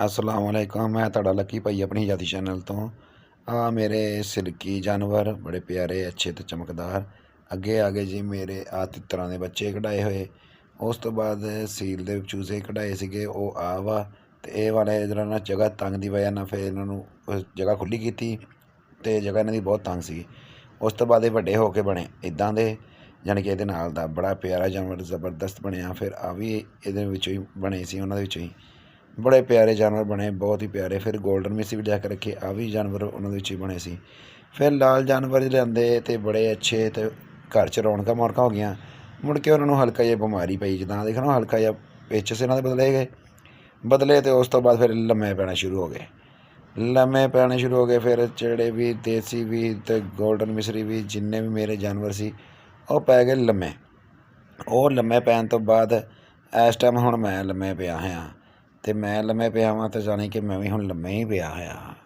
अस्सलाम वालेकुम। मैं तुहाडा लकी भाई अपनी जाति चैनल तो आ मेरे सिल्की जानवर बड़े प्यारे अच्छे तो चमकदार। अगे आगे जी मेरे आ तितरां दे बच्चे कढ़ाए हुए। उस तो बाद सील दे चूजे कढ़ाए सीगे वो आ वा ते ये वाले इधर ना जगह तंग की वजह फिर इन्हों जगह खुली की तो जगह इन्हों बहुत तंग सी। उस तो बाद ये वड्डे होके बने इदां दे जानी कि ये नाल दा बड़ा प्यारा जानवर जबरदस्त बनया। फिर आ भी ये बने सी उन्होंने ही बड़े प्यारे जानवर बने बहुत ही प्यारे। फिर गोल्डन मिस भी लैके रखे आ भी जानवर उन्होंने ही बने सी। फिर लाल जानवर लियाते तो बड़े अच्छे तो घर च रौनक मौनक हो गई। मुड़ के उन्होंने हल्का जिहा बमारी पई जिदा देखो हल्का जिहा पिच इन्हों के बदले तो उस तो बाद फिर लम्मे पैना शुरू हो गए। लम्मे पैने शुरू हो गए। फिर चिड़े भी देसी भी तो गोल्डन मिसरी भी जिन्ने भी मेरे जानवर से वह पै गए लम्मे। और लम्मे पैन तो बाद इस टाइम हुण मैं लम्मे पिया हाँ तो मैं लम्मे पिया वा तो जानी कि मैं भी हुण लम्मे ही पिया हाँ।